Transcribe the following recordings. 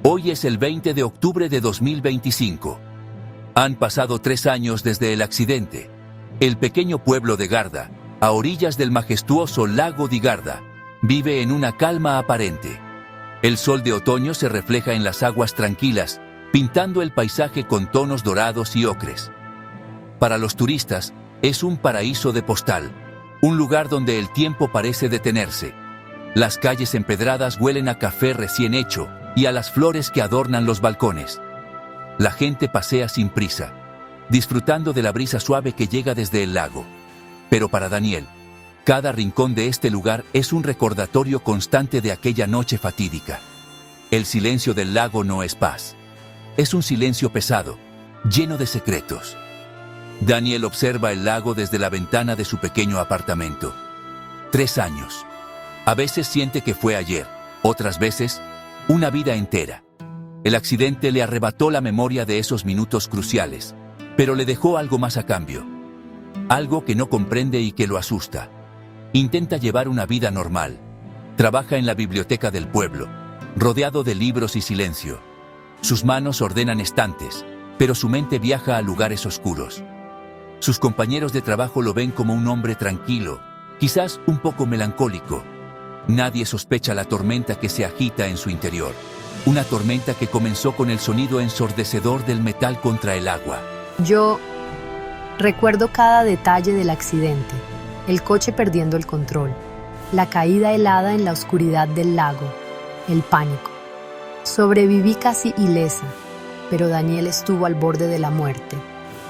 Hoy es el 20 de octubre de 2025. Han pasado 3 años desde el accidente. El pequeño pueblo de Garda, a orillas del majestuoso lago di Garda, vive en una calma aparente. El sol de otoño se refleja en las aguas tranquilas, pintando el paisaje con tonos dorados y ocres. Para los turistas, es un paraíso de postal, un lugar donde el tiempo parece detenerse. Las calles empedradas huelen a café recién hecho y a las flores que adornan los balcones. La gente pasea sin prisa, disfrutando de la brisa suave que llega desde el lago. Pero para Daniel, cada rincón de este lugar es un recordatorio constante de aquella noche fatídica. El silencio del lago no es paz. Es un silencio pesado, lleno de secretos. Daniel observa el lago desde la ventana de su pequeño apartamento. 3 años. A veces siente que fue ayer, otras veces, una vida entera. El accidente le arrebató la memoria de esos minutos cruciales, pero le dejó algo más a cambio. Algo que no comprende y que lo asusta. Intenta llevar una vida normal. Trabaja en la biblioteca del pueblo, rodeado de libros y silencio. Sus manos ordenan estantes, pero su mente viaja a lugares oscuros. Sus compañeros de trabajo lo ven como un hombre tranquilo, quizás un poco melancólico. Nadie sospecha la tormenta que se agita en su interior. Una tormenta que comenzó con el sonido ensordecedor del metal contra el agua. Yo recuerdo cada detalle del accidente, el coche perdiendo el control, la caída helada en la oscuridad del lago, el pánico. Sobreviví casi ilesa, pero Daniel estuvo al borde de la muerte.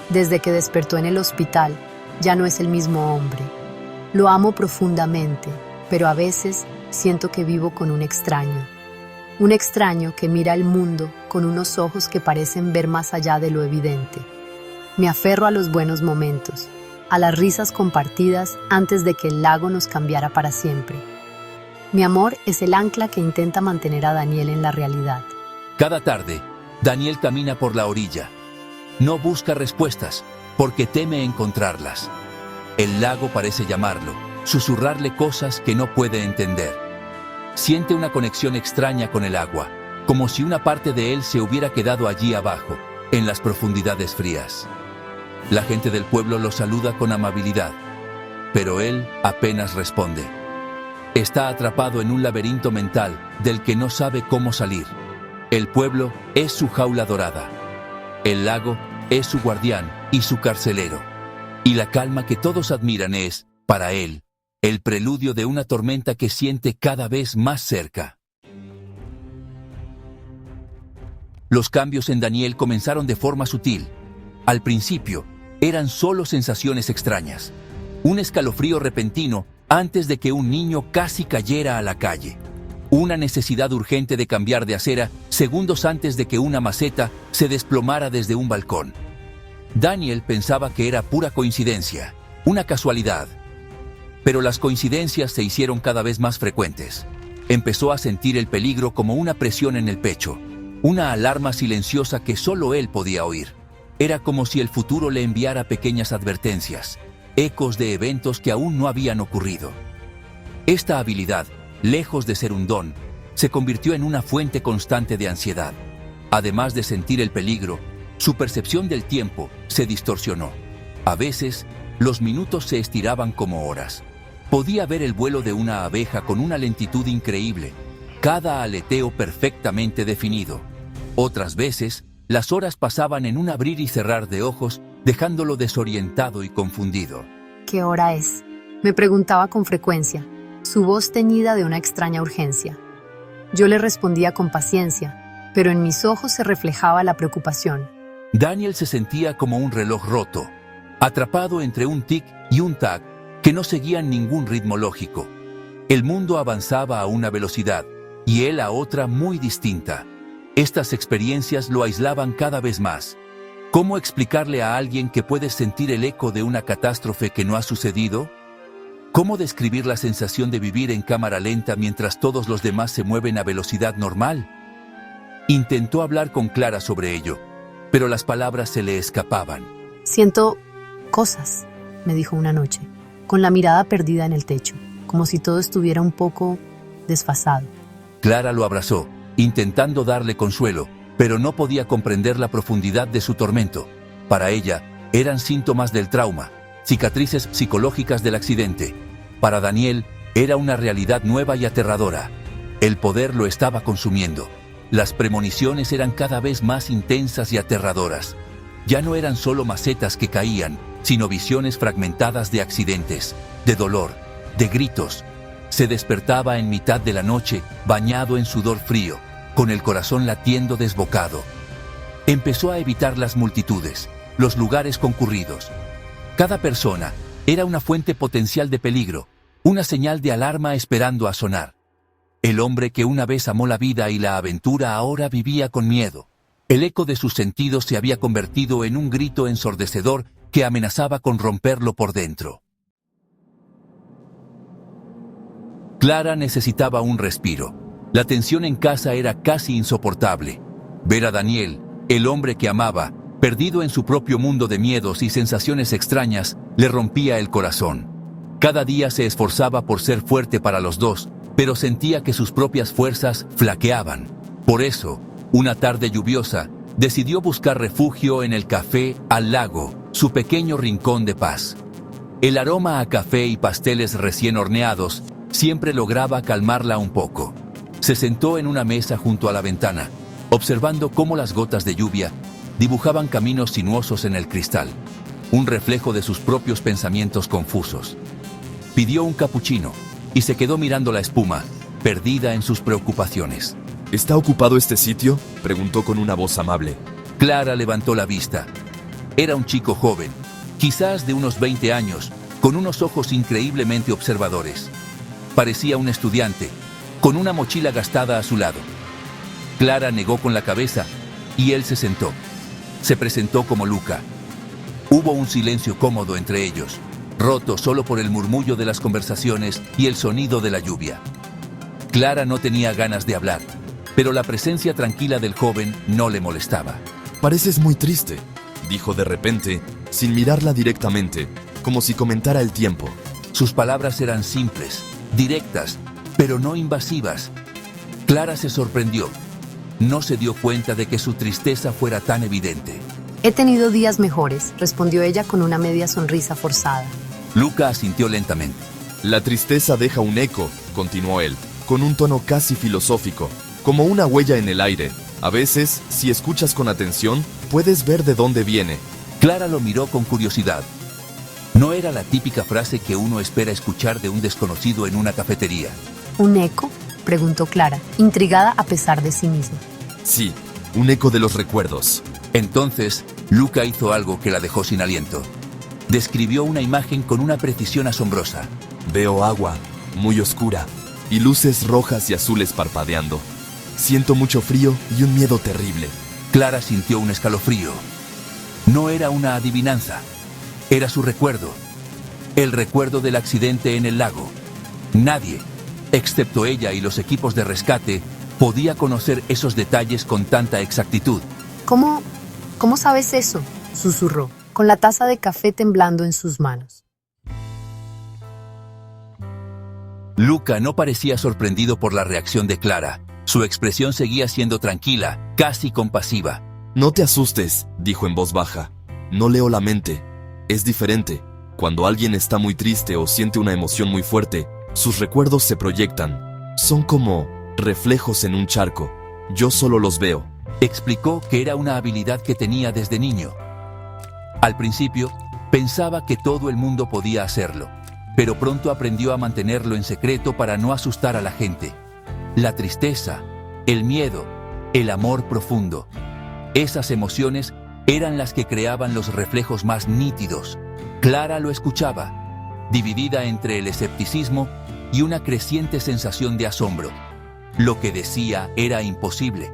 Desde que despertó en el hospital, ya no es el mismo hombre. Lo amo profundamente, pero a veces siento que vivo con un extraño. Un extraño que mira el mundo con unos ojos que parecen ver más allá de lo evidente. Me aferro a los buenos momentos, a las risas compartidas antes de que el lago nos cambiara para siempre. Mi amor es el ancla que intenta mantener a Daniel en la realidad. Cada tarde, Daniel camina por la orilla. No busca respuestas, porque teme encontrarlas. El lago parece llamarlo, susurrarle cosas que no puede entender. Siente una conexión extraña con el agua, como si una parte de él se hubiera quedado allí abajo, en las profundidades frías. La gente del pueblo lo saluda con amabilidad, pero él apenas responde. Está atrapado en un laberinto mental del que no sabe cómo salir. El pueblo es su jaula dorada. El lago es su guardián y su carcelero. Y la calma que todos admiran es, para él, el preludio de una tormenta que siente cada vez más cerca. Los cambios en Daniel comenzaron de forma sutil. Al principio, eran solo sensaciones extrañas. Un escalofrío repentino antes de que un niño casi cayera a la calle. Una necesidad urgente de cambiar de acera segundos antes de que una maceta se desplomara desde un balcón. Daniel pensaba que era pura coincidencia, una casualidad. Pero las coincidencias se hicieron cada vez más frecuentes. Empezó a sentir el peligro como una presión en el pecho, una alarma silenciosa que solo él podía oír. Era como si el futuro le enviara pequeñas advertencias, ecos de eventos que aún no habían ocurrido. Esta habilidad, lejos de ser un don, se convirtió en una fuente constante de ansiedad. Además de sentir el peligro, su percepción del tiempo se distorsionó. A veces, los minutos se estiraban como horas. Podía ver el vuelo de una abeja con una lentitud increíble, cada aleteo perfectamente definido. Otras veces, las horas pasaban en un abrir y cerrar de ojos, dejándolo desorientado y confundido. ¿Qué hora es?, me preguntaba con frecuencia, su voz teñida de una extraña urgencia. Yo le respondía con paciencia, pero en mis ojos se reflejaba la preocupación. Daniel se sentía como un reloj roto, atrapado entre un tic y un tac que no seguían ningún ritmo lógico. El mundo avanzaba a una velocidad y él a otra muy distinta. Estas experiencias lo aislaban cada vez más. ¿Cómo explicarle a alguien que puede sentir el eco de una catástrofe que no ha sucedido? ¿Cómo describir la sensación de vivir en cámara lenta mientras todos los demás se mueven a velocidad normal? Intentó hablar con Clara sobre ello, pero las palabras se le escapaban. Siento cosas, me dijo una noche, con la mirada perdida en el techo, como si todo estuviera un poco desfasado. Clara lo abrazó, intentando darle consuelo, pero no podía comprender la profundidad de su tormento. Para ella, eran síntomas del trauma, cicatrices psicológicas del accidente. Para Daniel, era una realidad nueva y aterradora. El poder lo estaba consumiendo. Las premoniciones eran cada vez más intensas y aterradoras. Ya no eran solo macetas que caían, sino visiones fragmentadas de accidentes, de dolor, de gritos. Se despertaba en mitad de la noche, bañado en sudor frío, con el corazón latiendo desbocado. Empezó a evitar las multitudes, los lugares concurridos. Cada persona era una fuente potencial de peligro, una señal de alarma esperando a sonar. El hombre que una vez amó la vida y la aventura ahora vivía con miedo. El eco de sus sentidos se había convertido en un grito ensordecedor que amenazaba con romperlo por dentro. Clara necesitaba un respiro. La tensión en casa era casi insoportable. Ver a Daniel, el hombre que amaba, perdido en su propio mundo de miedos y sensaciones extrañas, le rompía el corazón. Cada día se esforzaba por ser fuerte para los dos, pero sentía que sus propias fuerzas flaqueaban. Por eso, una tarde lluviosa, decidió buscar refugio en el café Al Lago, su pequeño rincón de paz. El aroma a café y pasteles recién horneados siempre lograba calmarla un poco. Se sentó en una mesa junto a la ventana, observando cómo las gotas de lluvia dibujaban caminos sinuosos en el cristal, un reflejo de sus propios pensamientos confusos. Pidió un capuchino y se quedó mirando la espuma, perdida en sus preocupaciones. ¿Está ocupado este sitio?, preguntó con una voz amable. Clara levantó la vista. Era un chico joven, quizás de unos 20 años, con unos ojos increíblemente observadores. Parecía un estudiante, con una mochila gastada a su lado. Clara negó con la cabeza y él se sentó. Se presentó como Luca. Hubo un silencio cómodo entre ellos, roto solo por el murmullo de las conversaciones y el sonido de la lluvia. Clara no tenía ganas de hablar, pero la presencia tranquila del joven no le molestaba. «Pareces muy triste», dijo de repente, sin mirarla directamente, como si comentara el tiempo. Sus palabras eran simples, directas, pero no invasivas. Clara se sorprendió. No se dio cuenta de que su tristeza fuera tan evidente. He tenido días mejores, respondió ella con una media sonrisa forzada. Luca asintió lentamente. «La tristeza deja un eco», continuó él, con un tono casi filosófico, como una huella en el aire. A veces, si escuchas con atención, puedes ver de dónde viene. Clara lo miró con curiosidad. No era la típica frase que uno espera escuchar de un desconocido en una cafetería. ¿Un eco?, preguntó Clara, intrigada a pesar de sí misma. Sí, un eco de los recuerdos. Entonces, Luca hizo algo que la dejó sin aliento. Describió una imagen con una precisión asombrosa. Veo agua, muy oscura, y luces rojas y azules parpadeando. Siento mucho frío y un miedo terrible. Clara sintió un escalofrío. No era una adivinanza. Era su recuerdo. El recuerdo del accidente en el lago. Nadie, excepto ella y los equipos de rescate, podía conocer esos detalles con tanta exactitud. ¿Cómo sabes eso?, susurró, con la taza de café temblando en sus manos. Luca no parecía sorprendido por la reacción de Clara. Su expresión seguía siendo tranquila, casi compasiva. «No te asustes», dijo en voz baja. «No leo la mente. Es diferente. Cuando alguien está muy triste o siente una emoción muy fuerte, sus recuerdos se proyectan. Son como reflejos en un charco. Yo solo los veo». Explicó que era una habilidad que tenía desde niño. Al principio, pensaba que todo el mundo podía hacerlo, pero pronto aprendió a mantenerlo en secreto para no asustar a la gente. La tristeza, el miedo, el amor profundo. Esas emociones eran las que creaban los reflejos más nítidos. Clara lo escuchaba, dividida entre el escepticismo y una creciente sensación de asombro. Lo que decía era imposible,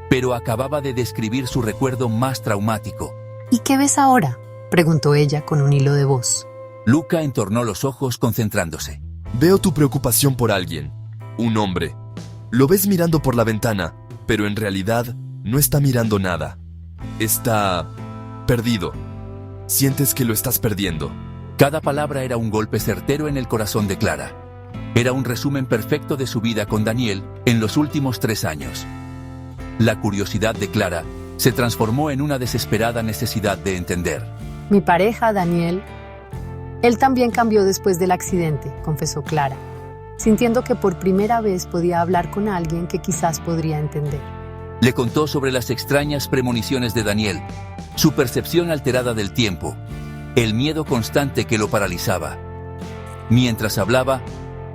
pero acababa de describir su recuerdo más traumático. ¿Y qué ves ahora?, preguntó ella con un hilo de voz. Luca entornó los ojos concentrándose. «Veo tu preocupación por alguien, un hombre. Lo ves mirando por la ventana, pero en realidad no está mirando nada. Está perdido. Sientes que lo estás perdiendo». Cada palabra era un golpe certero en el corazón de Clara. Era un resumen perfecto de su vida con Daniel en los últimos 3 años. La curiosidad de Clara se transformó en una desesperada necesidad de entender. Mi pareja, Daniel, él también cambió después del accidente, confesó Clara, sintiendo que por primera vez podía hablar con alguien que quizás podría entender. Le contó sobre las extrañas premoniciones de Daniel, su percepción alterada del tiempo, el miedo constante que lo paralizaba. Mientras hablaba,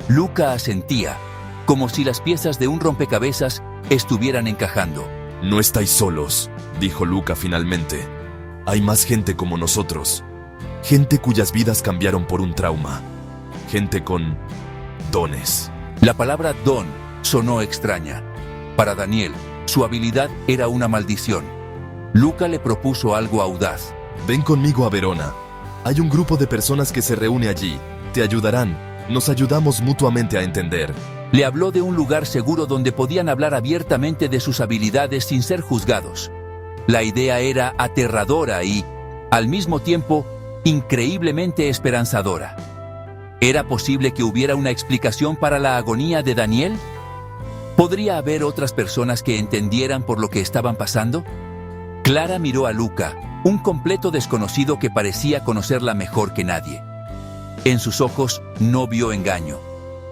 Luca asentía, como si las piezas de un rompecabezas estuvieran encajando. No estáis solos, dijo Luca finalmente. Hay más gente como nosotros. Gente cuyas vidas cambiaron por un trauma. Gente con dones. La palabra don sonó extraña. Para Daniel, su habilidad era una maldición. Luca le propuso algo audaz. Ven conmigo a Verona. Hay un grupo de personas que se reúne allí. Te ayudarán. Nos ayudamos mutuamente a entender. Le habló de un lugar seguro donde podían hablar abiertamente de sus habilidades sin ser juzgados. La idea era aterradora y, al mismo tiempo, increíblemente esperanzadora. ¿Era posible que hubiera una explicación para la agonía de Daniel? ¿Podría haber otras personas que entendieran por lo que estaban pasando? Clara miró a Luca, un completo desconocido que parecía conocerla mejor que nadie. En sus ojos no vio engaño,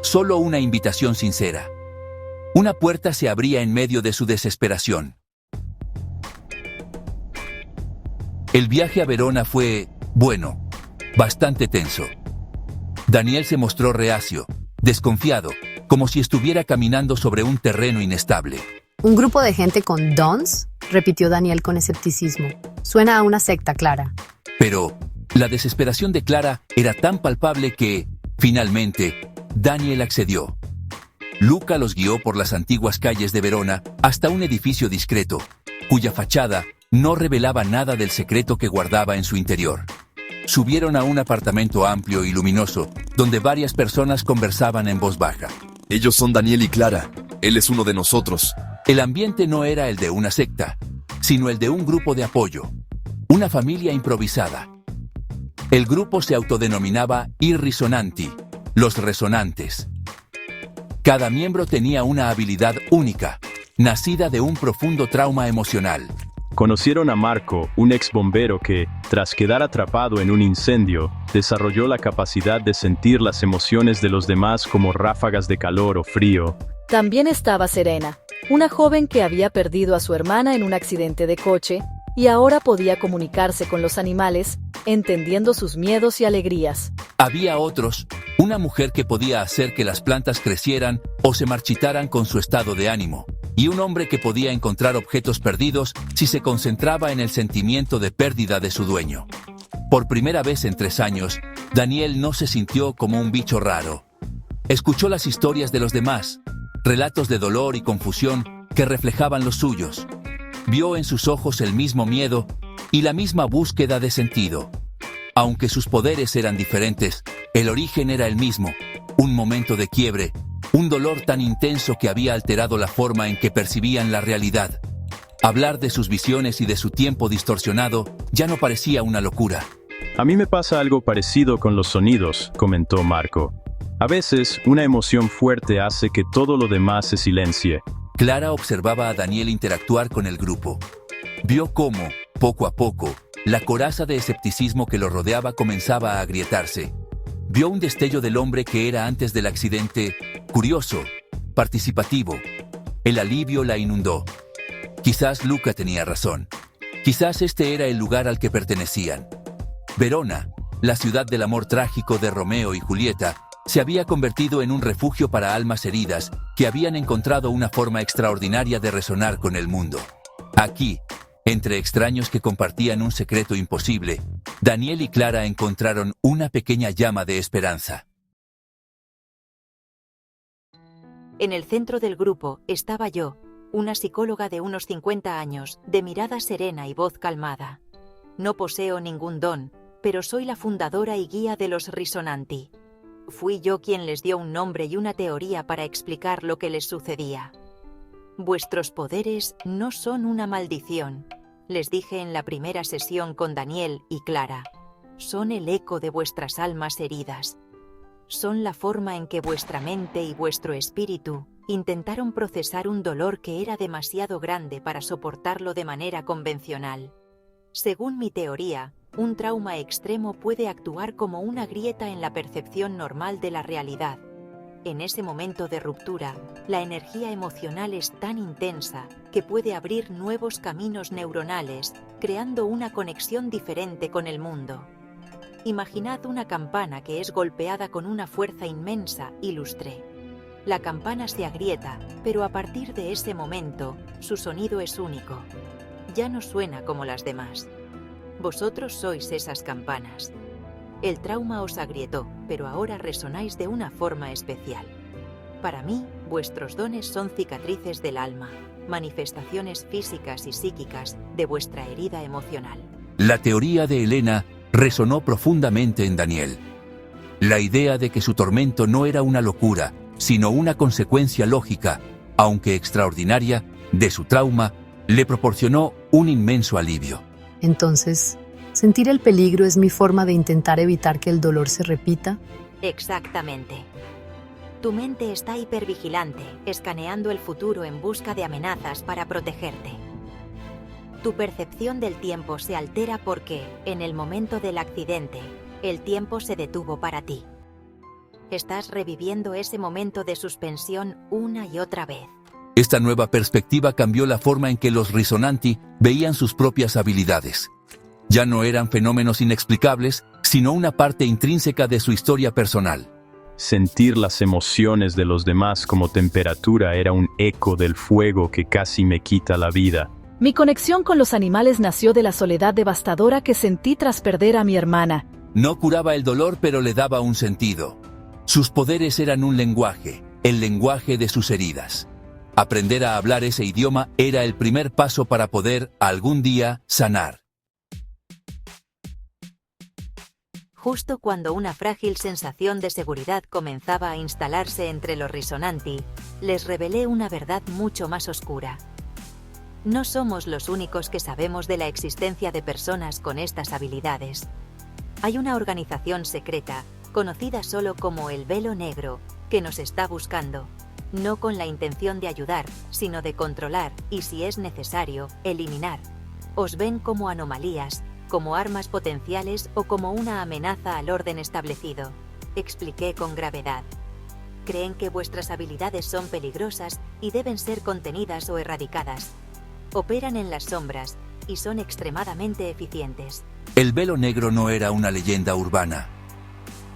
solo una invitación sincera. Una puerta se abría en medio de su desesperación. El viaje a Verona fue, bueno, bastante tenso. Daniel se mostró reacio, desconfiado, como si estuviera caminando sobre un terreno inestable. ¿Un grupo de gente con dons?, repitió Daniel con escepticismo. Suena a una secta, Clara. Pero la desesperación de Clara era tan palpable que, finalmente, Daniel accedió. Luca los guió por las antiguas calles de Verona hasta un edificio discreto, cuya fachada no revelaba nada del secreto que guardaba en su interior. Subieron a un apartamento amplio y luminoso, donde varias personas conversaban en voz baja. Ellos son Daniel y Clara. Él es uno de nosotros. El ambiente no era el de una secta, sino el de un grupo de apoyo, una familia improvisada. El grupo se autodenominaba I Risonanti, los resonantes. Cada miembro tenía una habilidad única, nacida de un profundo trauma emocional. Conocieron a Marco, un ex bombero que, tras quedar atrapado en un incendio, desarrolló la capacidad de sentir las emociones de los demás como ráfagas de calor o frío. También estaba Serena, una joven que había perdido a su hermana en un accidente de coche y ahora podía comunicarse con los animales, entendiendo sus miedos y alegrías. Había otros, una mujer que podía hacer que las plantas crecieran o se marchitaran con su estado de ánimo, y un hombre que podía encontrar objetos perdidos si se concentraba en el sentimiento de pérdida de su dueño. Por primera vez en 3 años, Daniel no se sintió como un bicho raro. Escuchó las historias de los demás, relatos de dolor y confusión que reflejaban los suyos. Vio en sus ojos el mismo miedo y la misma búsqueda de sentido. Aunque sus poderes eran diferentes, el origen era el mismo, un momento de quiebre, un dolor tan intenso que había alterado la forma en que percibían la realidad. Hablar de sus visiones y de su tiempo distorsionado ya no parecía una locura. A mí me pasa algo parecido con los sonidos, comentó Marco. A veces, una emoción fuerte hace que todo lo demás se silencie. Clara observaba a Daniel interactuar con el grupo. Vio cómo, poco a poco, la coraza de escepticismo que lo rodeaba comenzaba a agrietarse. Vio un destello del hombre que era antes del accidente, curioso, participativo. El alivio la inundó. Quizás Luca tenía razón. Quizás este era el lugar al que pertenecían. Verona, la ciudad del amor trágico de Romeo y Julieta, se había convertido en un refugio para almas heridas que habían encontrado una forma extraordinaria de resonar con el mundo. Aquí, entre extraños que compartían un secreto imposible, Daniel y Clara encontraron una pequeña llama de esperanza. En el centro del grupo estaba yo, una psicóloga de unos 50 años, de mirada serena y voz calmada. No poseo ningún don, pero soy la fundadora y guía de los Risonanti. Fui yo quien les dio un nombre y una teoría para explicar lo que les sucedía. Vuestros poderes no son una maldición, les dije en la primera sesión con Daniel y Clara. Son el eco de vuestras almas heridas. Son la forma en que vuestra mente y vuestro espíritu intentaron procesar un dolor que era demasiado grande para soportarlo de manera convencional. Según mi teoría, un trauma extremo puede actuar como una grieta en la percepción normal de la realidad. En ese momento de ruptura, la energía emocional es tan intensa que puede abrir nuevos caminos neuronales, creando una conexión diferente con el mundo. Imaginad una campana que es golpeada con una fuerza inmensa y lustre. La campana se agrieta, pero a partir de ese momento, su sonido es único. Ya no suena como las demás. Vosotros sois esas campanas. El trauma os agrietó, pero ahora resonáis de una forma especial. Para mí, vuestros dones son cicatrices del alma, manifestaciones físicas y psíquicas de vuestra herida emocional. La teoría de Elena resonó profundamente en Daniel. La idea de que su tormento no era una locura, sino una consecuencia lógica, aunque extraordinaria, de su trauma, le proporcionó un inmenso alivio. Entonces, ¿sentir el peligro es mi forma de intentar evitar que el dolor se repita? Exactamente. Tu mente está hipervigilante, escaneando el futuro en busca de amenazas para protegerte. Tu percepción del tiempo se altera porque, en el momento del accidente, el tiempo se detuvo para ti. Estás reviviendo ese momento de suspensión una y otra vez. Esta nueva perspectiva cambió la forma en que los Risonanti veían sus propias habilidades. Ya no eran fenómenos inexplicables, sino una parte intrínseca de su historia personal. Sentir las emociones de los demás como temperatura era un eco del fuego que casi me quita la vida. Mi conexión con los animales nació de la soledad devastadora que sentí tras perder a mi hermana. No curaba el dolor, pero le daba un sentido. Sus poderes eran un lenguaje, el lenguaje de sus heridas. Aprender a hablar ese idioma era el primer paso para poder, algún día, sanar. Justo cuando una frágil sensación de seguridad comenzaba a instalarse entre los Risonanti, les revelé una verdad mucho más oscura. No somos los únicos que sabemos de la existencia de personas con estas habilidades. Hay una organización secreta, conocida solo como el Velo Negro, que nos está buscando, no con la intención de ayudar, sino de controlar y, si es necesario, eliminar. Os ven como anomalías, como armas potenciales o como una amenaza al orden establecido, expliqué con gravedad. Creen que vuestras habilidades son peligrosas y deben ser contenidas o erradicadas. Operan en las sombras y son extremadamente eficientes. El Velo Negro no era una leyenda urbana.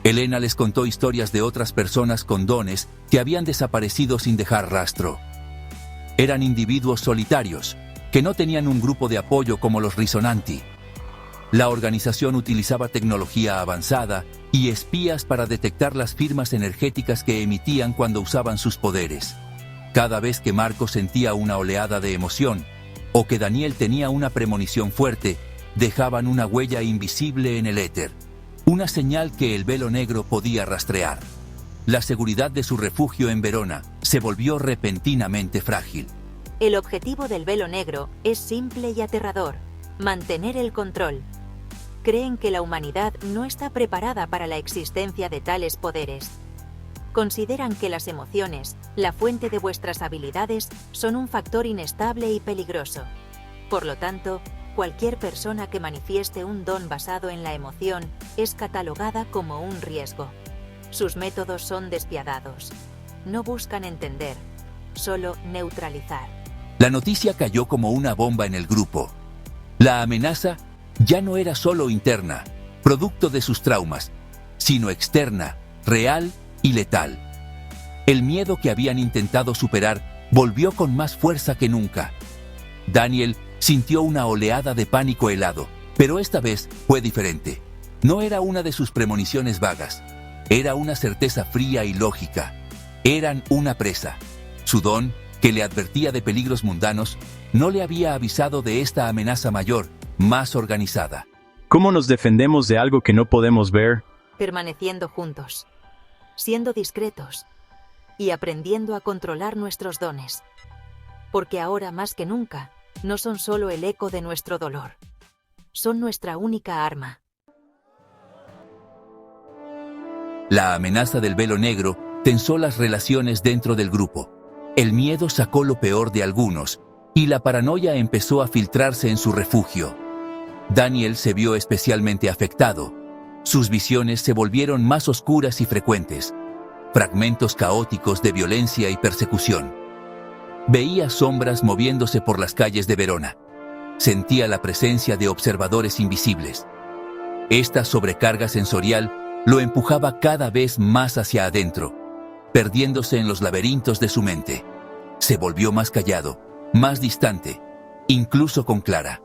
Elena les contó historias de otras personas con dones que habían desaparecido sin dejar rastro. Eran individuos solitarios, que no tenían un grupo de apoyo como los Risonanti. La organización utilizaba tecnología avanzada y espías para detectar las firmas energéticas que emitían cuando usaban sus poderes. Cada vez que Marco sentía una oleada de emoción, o que Daniel tenía una premonición fuerte, dejaban una huella invisible en el éter, una señal que el Velo Negro podía rastrear. La seguridad de su refugio en Verona se volvió repentinamente frágil. El objetivo del Velo Negro es simple y aterrador: mantener el control. Creen que la humanidad no está preparada para la existencia de tales poderes. Consideran que las emociones, la fuente de vuestras habilidades, son un factor inestable y peligroso. Por lo tanto, cualquier persona que manifieste un don basado en la emoción es catalogada como un riesgo. Sus métodos son despiadados. No buscan entender, solo neutralizar. La noticia cayó como una bomba en el grupo. La amenaza ya no era solo interna, producto de sus traumas, sino externa, real y letal. El miedo que habían intentado superar volvió con más fuerza que nunca. Daniel sintió una oleada de pánico helado, pero esta vez fue diferente. No era una de sus premoniciones vagas, era una certeza fría y lógica. Eran una presa. Su don, que le advertía de peligros mundanos, no le había avisado de esta amenaza mayor, más organizada. ¿Cómo nos defendemos de algo que no podemos ver? Permaneciendo juntos, siendo discretos y aprendiendo a controlar nuestros dones. Porque ahora más que nunca, no son solo el eco de nuestro dolor, son nuestra única arma. La amenaza del Velo Negro tensó las relaciones dentro del grupo. El miedo sacó lo peor de algunos, y la paranoia empezó a filtrarse en su refugio. Daniel se vio especialmente afectado. Sus visiones se volvieron más oscuras y frecuentes, fragmentos caóticos de violencia y persecución. Veía sombras moviéndose por las calles de Verona. Sentía la presencia de observadores invisibles. Esta sobrecarga sensorial lo empujaba cada vez más hacia adentro, perdiéndose en los laberintos de su mente. Se volvió más callado, más distante, incluso con Clara.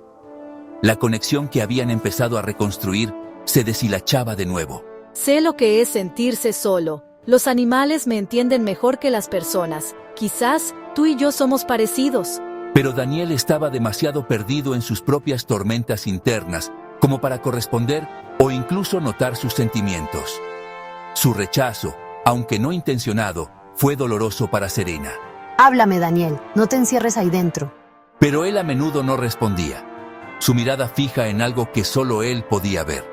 La conexión que habían empezado a reconstruir se deshilachaba de nuevo. Sé lo que es sentirse solo. Los animales me entienden mejor que las personas. Quizás tú y yo somos parecidos. Pero Daniel estaba demasiado perdido en sus propias tormentas internas como para corresponder o incluso notar sus sentimientos. Su rechazo, aunque no intencionado, fue doloroso para Serena. Háblame, Daniel, no te encierres ahí dentro. Pero él a menudo no respondía, su mirada fija en algo que solo él podía ver.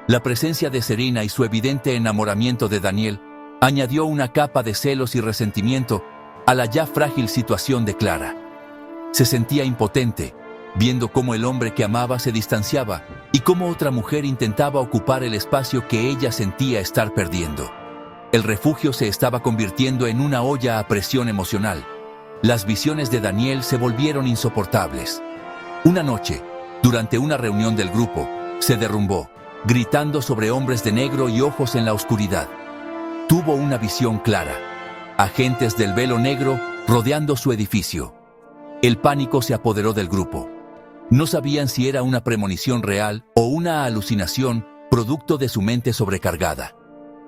La presencia de Serena y su evidente enamoramiento de Daniel añadió una capa de celos y resentimiento a la ya frágil situación de Clara. Se sentía impotente, viendo cómo el hombre que amaba se distanciaba y cómo otra mujer intentaba ocupar el espacio que ella sentía estar perdiendo. El refugio se estaba convirtiendo en una olla a presión emocional. Las visiones de Daniel se volvieron insoportables. Una noche, durante una reunión del grupo, se derrumbó, gritando sobre hombres de negro y ojos en la oscuridad. Tuvo una visión clara. Agentes del velo negro rodeando su edificio. El pánico se apoderó del grupo. No sabían si era una premonición real o una alucinación producto de su mente sobrecargada.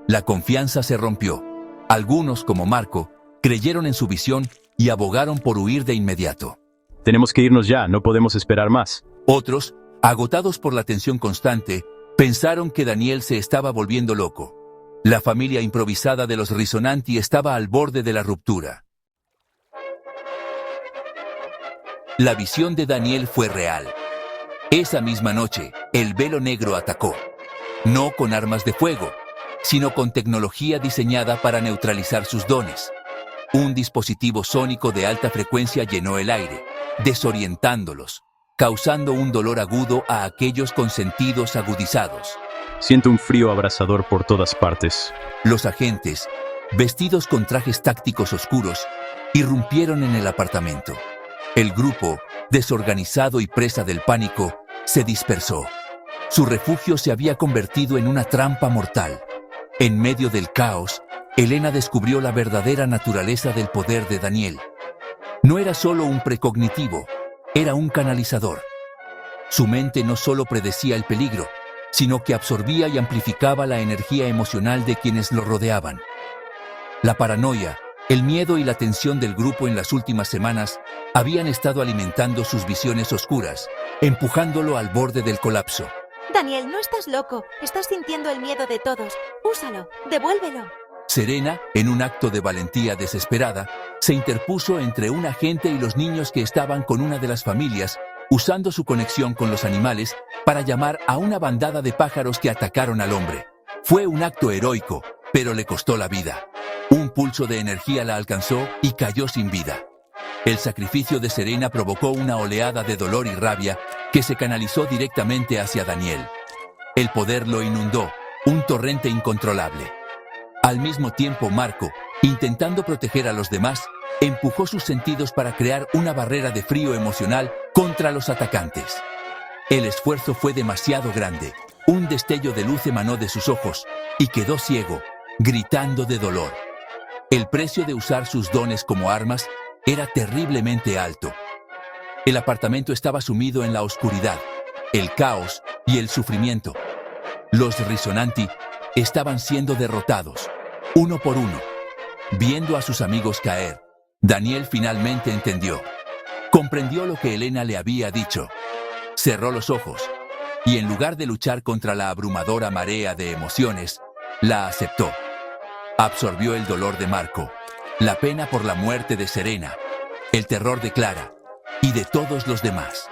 La confianza se rompió. Algunos, como Marco, creyeron en su visión y abogaron por huir de inmediato. Tenemos que irnos ya, no podemos esperar más. Otros, agotados por la tensión constante, pensaron que Daniel se estaba volviendo loco. La familia improvisada de los Risonanti estaba al borde de la ruptura. La visión de Daniel fue real. Esa misma noche, el velo negro atacó. No con armas de fuego, sino con tecnología diseñada para neutralizar sus dones. Un dispositivo sónico de alta frecuencia llenó el aire, desorientándolos, causando un dolor agudo a aquellos con sentidos agudizados. Siento un frío abrasador por todas partes. Los agentes, vestidos con trajes tácticos oscuros, irrumpieron en el apartamento. El grupo, desorganizado y presa del pánico, se dispersó. Su refugio se había convertido en una trampa mortal. En medio del caos, Elena descubrió la verdadera naturaleza del poder de Daniel. No era solo un precognitivo, era un canalizador. Su mente no solo predecía el peligro, sino que absorbía y amplificaba la energía emocional de quienes lo rodeaban. La paranoia, el miedo y la tensión del grupo en las últimas semanas habían estado alimentando sus visiones oscuras, empujándolo al borde del colapso. Daniel, no estás loco. Estás sintiendo el miedo de todos. Úsalo, devuélvelo. Serena, en un acto de valentía desesperada, se interpuso entre un agente y los niños que estaban con una de las familias, usando su conexión con los animales para llamar a una bandada de pájaros que atacaron al hombre. Fue un acto heroico, pero le costó la vida. Un pulso de energía la alcanzó y cayó sin vida. El sacrificio de Serena provocó una oleada de dolor y rabia que se canalizó directamente hacia Daniel. El poder lo inundó, un torrente incontrolable. Al mismo tiempo, Marco, intentando proteger a los demás, empujó sus sentidos para crear una barrera de frío emocional contra los atacantes. El esfuerzo fue demasiado grande. Un destello de luz emanó de sus ojos y quedó ciego, gritando de dolor. El precio de usar sus dones como armas era terriblemente alto. El apartamento estaba sumido en la oscuridad, el caos y el sufrimiento. Los Risonanti estaban siendo derrotados, uno por uno. Viendo a sus amigos caer, Daniel finalmente entendió. Comprendió lo que Elena le había dicho. Cerró los ojos y en lugar de luchar contra la abrumadora marea de emociones, la aceptó. Absorbió el dolor de Marco, la pena por la muerte de Serena, el terror de Clara y de todos los demás.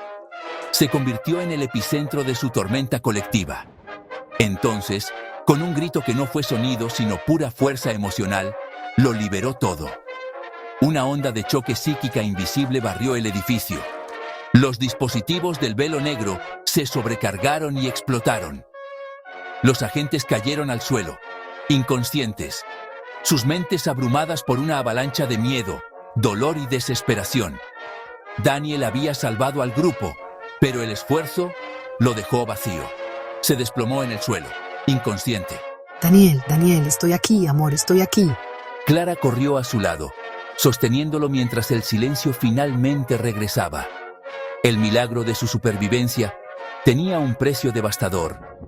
Se convirtió en el epicentro de su tormenta colectiva. Entonces, con un grito que no fue sonido sino pura fuerza emocional, lo liberó todo. Una onda de choque psíquica invisible barrió el edificio. Los dispositivos del velo negro se sobrecargaron y explotaron. Los agentes cayeron al suelo, inconscientes, sus mentes abrumadas por una avalancha de miedo, dolor y desesperación. Daniel había salvado al grupo, pero el esfuerzo lo dejó vacío. Se desplomó en el suelo, inconsciente. Daniel, estoy aquí, amor, estoy aquí. Clara corrió a su lado, sosteniéndolo mientras el silencio finalmente regresaba. El milagro de su supervivencia tenía un precio devastador.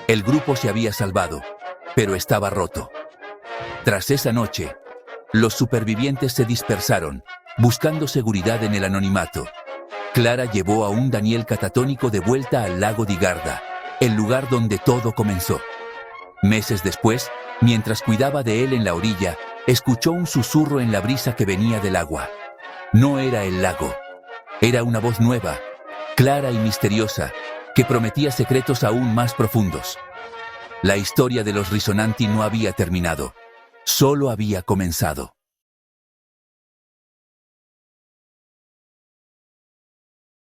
El grupo se había salvado, pero estaba roto. Tras esa noche, los supervivientes se dispersaron, buscando seguridad en el anonimato. Clara llevó a un Daniel catatónico de vuelta al lago di Garda, el lugar donde todo comenzó. Meses después, mientras cuidaba de él en la orilla, escuchó un susurro en la brisa que venía del agua. No era el lago. Era una voz nueva, clara y misteriosa, que prometía secretos aún más profundos. La historia de los Risonanti no había terminado, solo había comenzado.